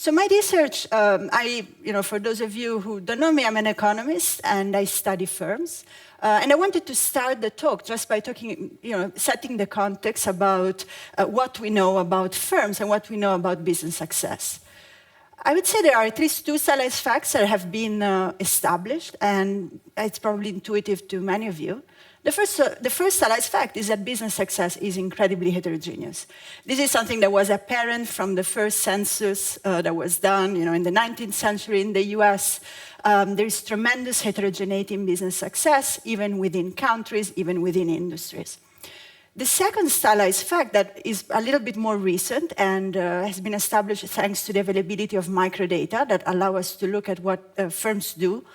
So my research, for those of you who don't know me, I'm an economist and I study firms. And I wanted to start the talk just by talking, setting the context about what we know about firms and what we know about business success. I would say there are at least two salient facts that have been established, and it's probably intuitive to many of you. The first salient fact is that business success is incredibly heterogeneous. This is something that was apparent from the first census that was done, in the 19th century in the US. There is tremendous heterogeneity in business success, even within countries, even within industries. The second stylized fact that is a little bit more recent and has been established thanks to the availability of microdata that allow us to look at what firms do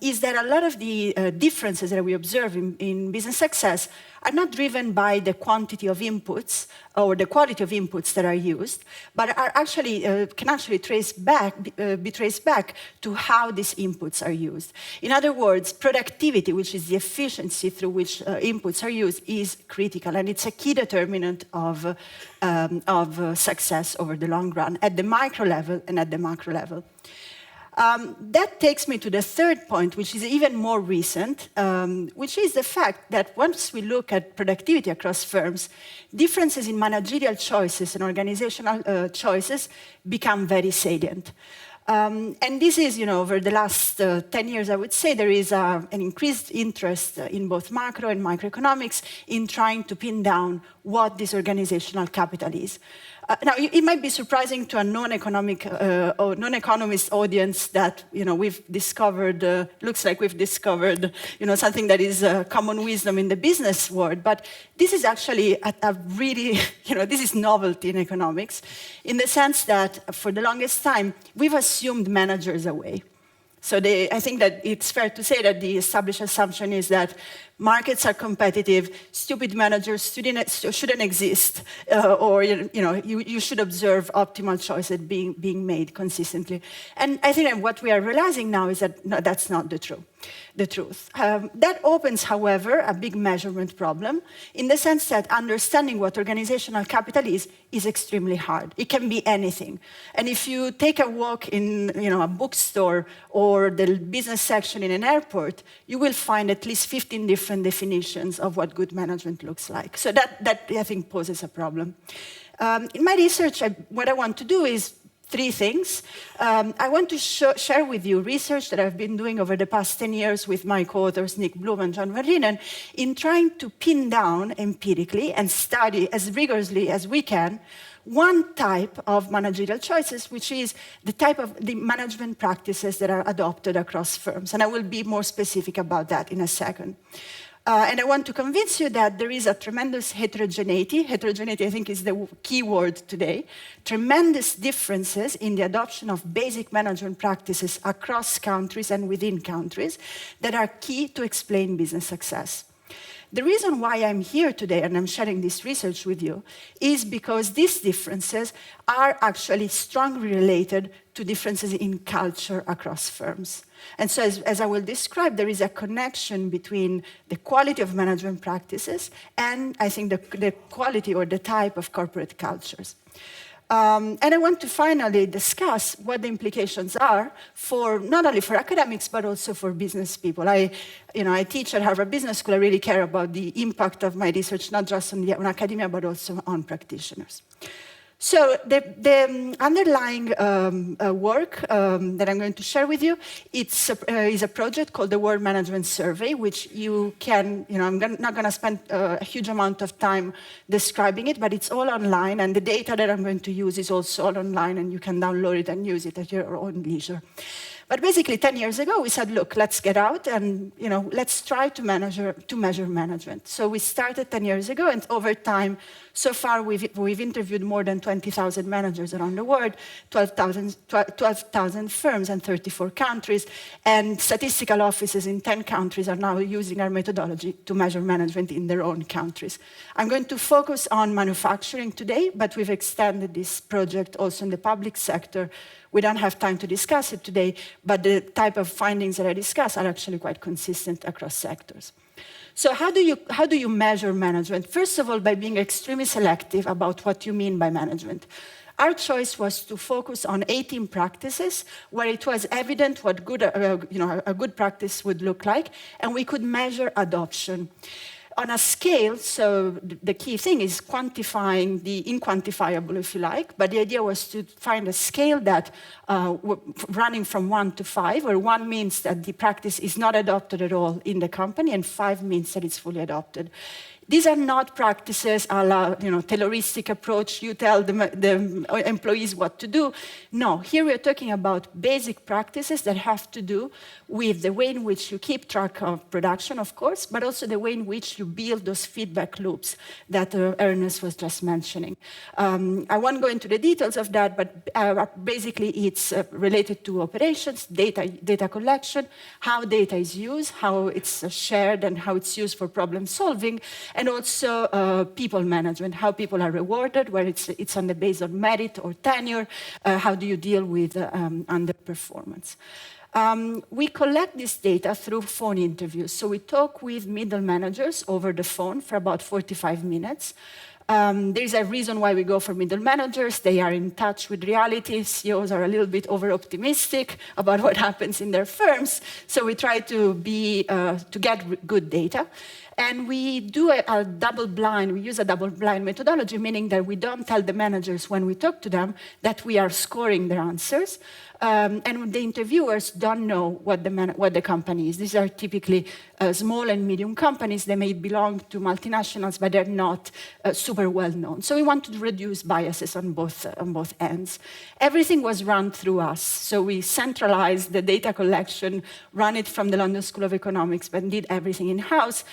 is that a lot of the differences that we observe in business success are not driven by the quantity of inputs or the quality of inputs that are used, but are actually can actually be traced back to how these inputs are used. In other words, productivity, which is the efficiency through which inputs are used, is critical, and it's a key determinant of success over the long run at the micro level and at the macro level. That takes me to the third point, which is even more recent, which is the fact that once we look at productivity across firms, differences in managerial choices and organizational choices become very salient. And this is, over the last 10 years, I would say, there is an increased interest in both macro and microeconomics in trying to pin down what this organizational capital is. Now, it might be surprising to a non-economic or non-economist audience that we've discovered, looks like we've discovered, something that is common wisdom in the business world. But this is actually a really, this is novelty in economics, in the sense that for the longest time we've assumed managers away. So I think that it's fair to say that the established assumption is that markets are competitive, stupid managers shouldn't exist, or you should observe optimal choices being made consistently. And I think that what we are realizing now is that no, that's not the truth. That opens, however, a big measurement problem in the sense that understanding what organizational capital is extremely hard. It can be anything. And if you take a walk in a bookstore or the business section in an airport, you will find at least 15 different definitions of what good management looks like. So that I think poses a problem. In my research, what I want to do is three things. I want to share with you research that I've been doing over the past 10 years with my co-authors Nick Bloom and John Verlinen in trying to pin down empirically and study as rigorously as we can one type of managerial choices, which is the type of the management practices that are adopted across firms. And I will be more specific about that in a second. And I want to convince you that there is a tremendous heterogeneity. Heterogeneity, I think, is the key word today. Tremendous differences in the adoption of basic management practices across countries and within countries that are key to explain business success. The reason why I'm here today and I'm sharing this research with you is because these differences are actually strongly related to differences in culture across firms. And so as I will describe, there is a connection between the quality of management practices and I think the quality or the type of corporate cultures. And I want to finally discuss what the implications are for not only for academics, but also for business people. I teach at Harvard Business School. I really care about the impact of my research, not just on academia, but also on practitioners. So the underlying work that I'm going to share with you, is a project called the World Management Survey, which you can, I'm not going to spend a huge amount of time describing it, but it's all online, and the data that I'm going to use is also all online, and you can download it and use it at your own leisure. But basically, 10 years ago, we said, look, let's get out and let's try to measure management. So we started 10 years ago, and over time, so far we've interviewed more than 20,000 managers around the world, 12,000 firms in 34 countries, and statistical offices in 10 countries are now using our methodology to measure management in their own countries. I'm going to focus on manufacturing today, but we've extended this project also in the public sector. We don't have time to discuss it today, but the type of findings that I discuss are actually quite consistent across sectors. So how do you measure management? First of all, by being extremely selective about what you mean by management. Our choice was to focus on 18 practices where it was evident what a good practice would look like, and we could measure adoption. On a scale, so the key thing is quantifying the inquantifiable, if you like, but the idea was to find a scale that running from 1 to 5, where 1 means that the practice is not adopted at all in the company, and 5 means that it's fully adopted. These are not practices a la, Tayloristic approach, you tell the employees what to do. No, here we're talking about basic practices that have to do with the way in which you keep track of production, of course, but also the way in which you build those feedback loops that Ernest was just mentioning. I won't go into the details of that, but basically it's related to operations, data collection, how data is used, how it's shared, and how it's used for problem solving, and also people management, how people are rewarded, where it's on the basis of merit or tenure, how do you deal with underperformance. We collect this data through phone interviews. So we talk with middle managers over the phone for about 45 minutes. There's a reason why we go for middle managers. They are in touch with reality. CEOs are a little bit over-optimistic about what happens in their firms. So we try to get good data. And we do a double-blind, we use a double-blind methodology, meaning that we don't tell the managers when we talk to them that we are scoring their answers. And the interviewers don't know what the company is. These are typically small and medium companies. They may belong to multinationals, but they're not super well known. So we want to reduce biases on both ends. Everything was run through us. So we centralized the data collection, ran it from the London School of Economics, but did everything in-house.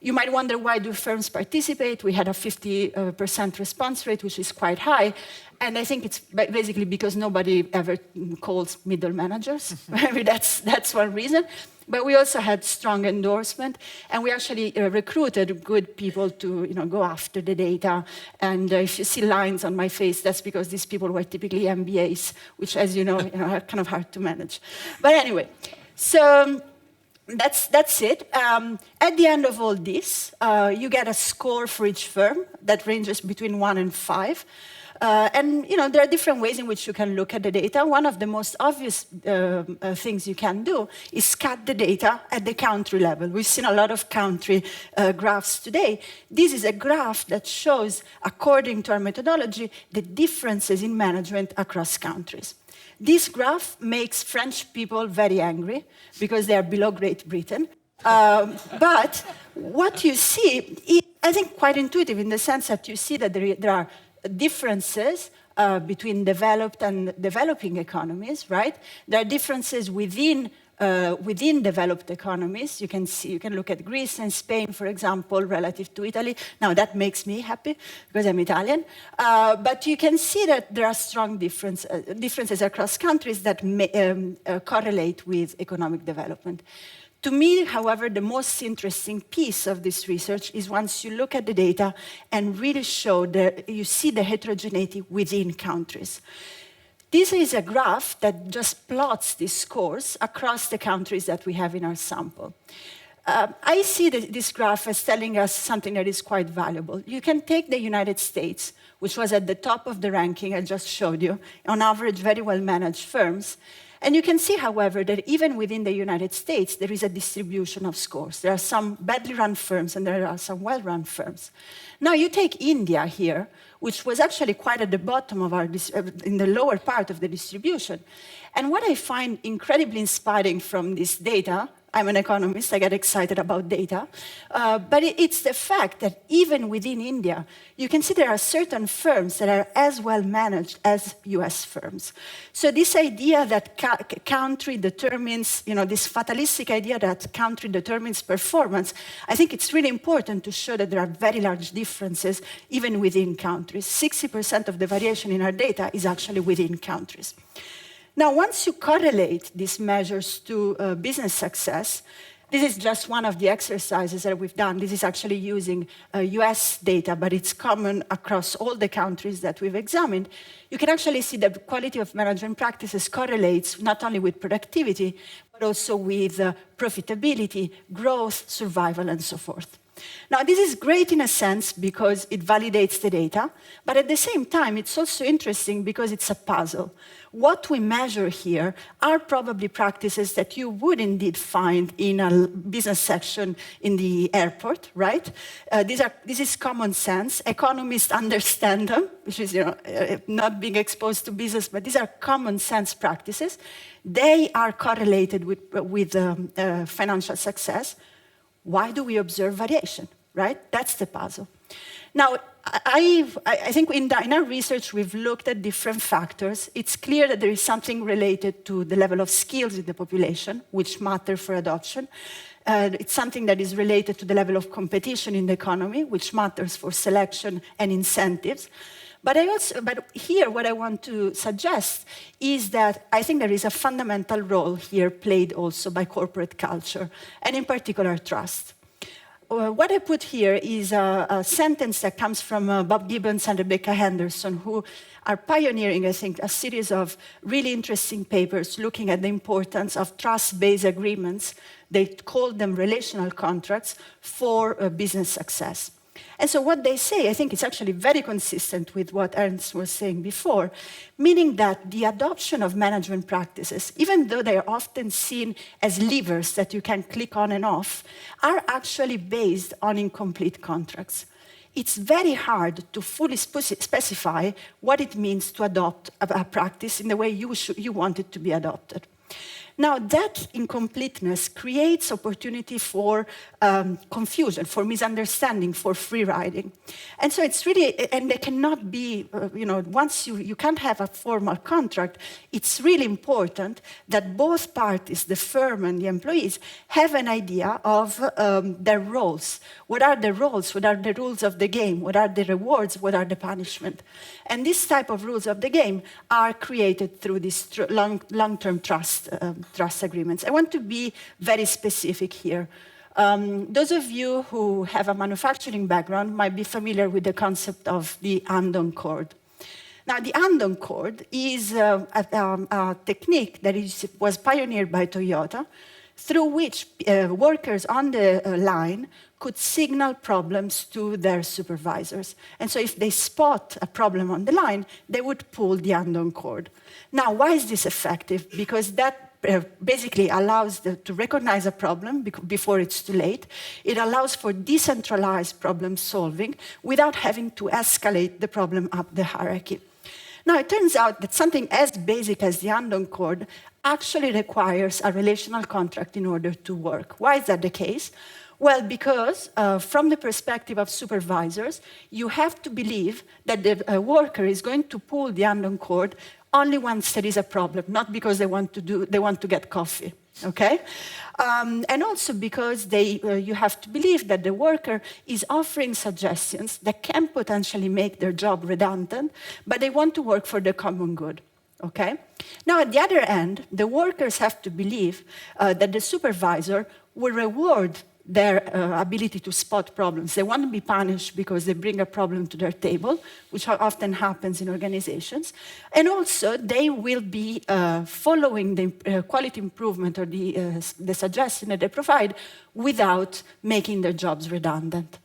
You might wonder, why do firms participate? We had a 50% response rate, which is quite high. And I think it's basically because nobody ever calls middle managers. Maybe that's one reason. But we also had strong endorsement, and we actually recruited good people to go after the data. And if you see lines on my face, that's because these people were typically MBAs, which, as you know, are kind of hard to manage. But anyway, so that's it. At the end of all this, you get a score for each firm that ranges between 1 and 5. And there are different ways in which you can look at the data. One of the most obvious things you can do is cut the data at the country level. We've seen a lot of country graphs today. This is a graph that shows, according to our methodology, the differences in management across countries. This graph makes French people very angry because they are below Great Britain. But what you see is, I think, quite intuitive in the sense that you see that there are differences between developed and developing economies, right? There are differences within developed economies. You can look at Greece and Spain, for example, relative to Italy. Now, that makes me happy because I'm Italian. But you can see that there are strong differences across countries that correlate with economic development. To me, however, the most interesting piece of this research is once you look at the data and really you see the heterogeneity within countries. This is a graph that just plots these scores across the countries that we have in our sample. I see this graph as telling us something that is quite valuable. You can take the United States, which was at the top of the ranking I just showed you, on average, very well-managed firms. And you can see, however, that even within the United States, there is a distribution of scores. There are some badly run firms, and there are some well-run firms. Now, you take India here, which was actually quite at the bottom of in the lower part of the distribution. And what I find incredibly inspiring from this data, I'm an economist, I get excited about data, but it's the fact that even within India, you can see there are certain firms that are as well managed as US firms. So this idea that country determines, this fatalistic idea that country determines performance, I think it's really important to show that there are very large differences even within countries. 60% of the variation in our data is actually within countries. Now, once you correlate these measures to business success, this is just one of the exercises that we've done. This is actually using US data, but it's common across all the countries that we've examined. You can actually see that the quality of management practices correlates not only with productivity, but also with profitability, growth, survival, and so forth. Now, this is great in a sense because it validates the data, but at the same time, it's also interesting because it's a puzzle. What we measure here are probably practices that you would indeed find in a business section in the airport, right? This is common sense. Economists understand them, which is not being exposed to business, but these are common sense practices. They are correlated with financial success. Why do we observe variation, right? That's the puzzle. Now, I think in our research, we've looked at different factors. It's clear that there is something related to the level of skills in the population, which matter for adoption. It's something that is related to the level of competition in the economy, which matters for selection and incentives. But here, what I want to suggest is that I think there is a fundamental role here played also by corporate culture, and in particular, trust. What I put here is a sentence that comes from Bob Gibbons and Rebecca Henderson, who are pioneering, I think, a series of really interesting papers looking at the importance of trust-based agreements. They call them relational contracts for business success. And so what they say, I think it's actually very consistent with what Ernst was saying before, meaning that the adoption of management practices, even though they are often seen as levers that you can click on and off, are actually based on incomplete contracts. It's very hard to fully specify what it means to adopt a practice in the way you want it to be adopted. Now, that incompleteness creates opportunity for confusion, for misunderstanding, for free riding. And so it's really, and they cannot be, once you can't have a formal contract, it's really important that both parties, the firm and the employees, have an idea of their roles. What are the roles? What are the rules of the game? What are the rewards? What are the punishment? And this type of rules of the game are created through these long-term trust agreements. I want to be very specific here. Those of you who have a manufacturing background might be familiar with the concept of the andon cord. Now, the andon cord is a technique that was pioneered by Toyota, through which workers on the line could signal problems to their supervisors. And so if they spot a problem on the line, they would pull the andon cord. Now, why is this effective? Because that basically allows to recognize a problem before it's too late. It allows for decentralized problem solving without having to escalate the problem up the hierarchy. Now, it turns out that something as basic as the andon cord actually requires a relational contract in order to work. Why is that the case? Well, because from the perspective of supervisors, you have to believe that the worker is going to pull the andon cord only once there is a problem, not because they want to get coffee, okay? And also because you have to believe that the worker is offering suggestions that can potentially make their job redundant, but they want to work for the common good, okay? Now, at the other end, the workers have to believe that the supervisor will reward their ability to spot problems. They want to be punished because they bring a problem to their table, which often happens in organizations. And also, they will be following the quality improvement or the suggestion that they provide without making their jobs redundant.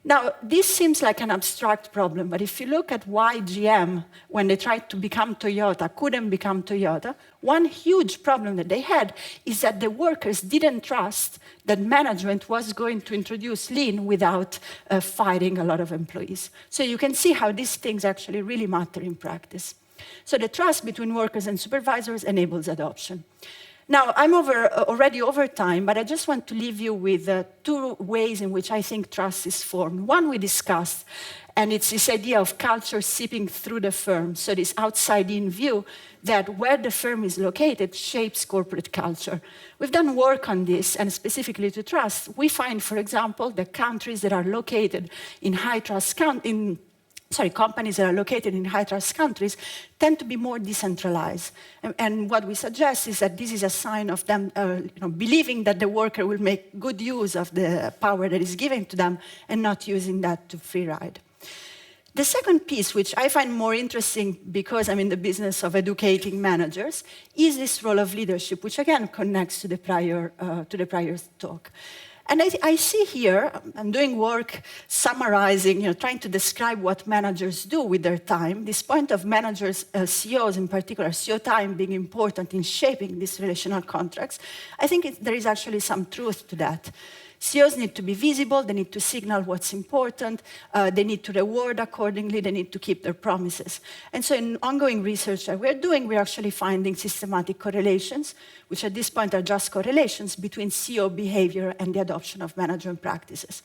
Now, this seems like an abstract problem, but if you look at why GM, when they tried to become Toyota, couldn't become Toyota, one huge problem that they had is that the workers didn't trust that management was going to introduce lean without firing a lot of employees. So you can see how these things actually really matter in practice. So the trust between workers and supervisors enables adoption. Now, I'm already over time, but I just want to leave you with two ways in which I think trust is formed. One we discussed, and it's this idea of culture seeping through the firm, so this outside-in view that where the firm is located shapes corporate culture. We've done work on this, and specifically to trust. We find, for example, that countries that are located in high-trust companies that are located in high-trust countries tend to be more decentralized. And what we suggest is that this is a sign of them believing that the worker will make good use of the power that is given to them and not using that to free ride. The second piece, which I find more interesting because I'm in the business of educating managers, is this role of leadership, which again connects to the prior talk. And I see here, I'm doing work summarizing, trying to describe what managers do with their time. This point of managers, CEOs in particular, CEO time being important in shaping these relational contracts, I think there is actually some truth to that. CEOs need to be visible, they need to signal what's important, they need to reward accordingly, they need to keep their promises. And so in ongoing research that we're doing, we're actually finding systematic correlations, which at this point are just correlations between CEO behavior and the adoption of management practices.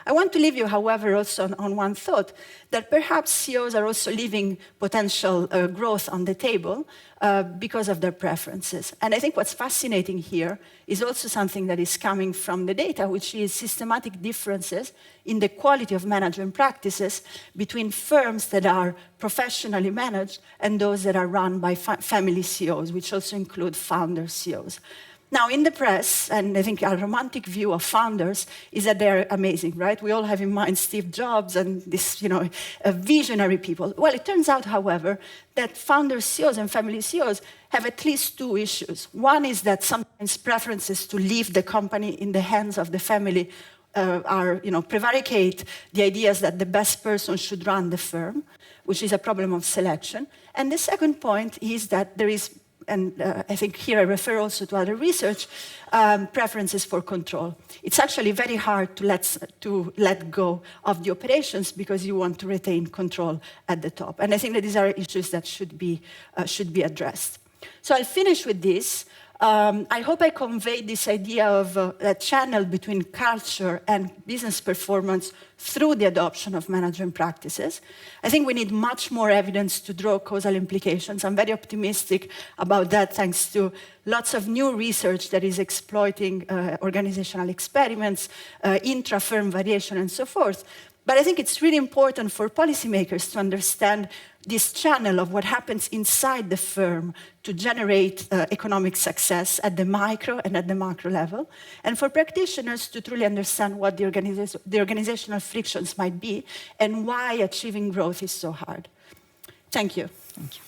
I want to leave you, however, also on one thought, that perhaps CEOs are also leaving potential growth on the table because of their preferences. And I think what's fascinating here is also something that is coming from the data, which is systematic differences in the quality of management practices between firms that are professionally managed and those that are run by family CEOs, which also include founder CEOs. Now, in the press, and I think our romantic view of founders is that they're amazing, right? We all have in mind Steve Jobs and this, visionary people. Well, it turns out, however, that founder CEOs and family CEOs have at least two issues. One is that sometimes preferences to leave the company in the hands of the family prevaricate the ideas that the best person should run the firm, which is a problem of selection. And the second point is that there is, and I think here I refer also to other research, preferences for control. It's actually very hard to let go of the operations because you want to retain control at the top. And I think that these are issues that should be addressed. So I'll finish with this. I hope I conveyed this idea of a channel between culture and business performance through the adoption of management practices. I think we need much more evidence to draw causal implications. I'm very optimistic about that, thanks to lots of new research that is exploiting organizational experiments, intra-firm variation, and so forth. But I think it's really important for policymakers to understand this channel of what happens inside the firm to generate economic success at the micro and at the macro level, and for practitioners to truly understand what the organizational frictions might be and why achieving growth is so hard. Thank you. Thank you.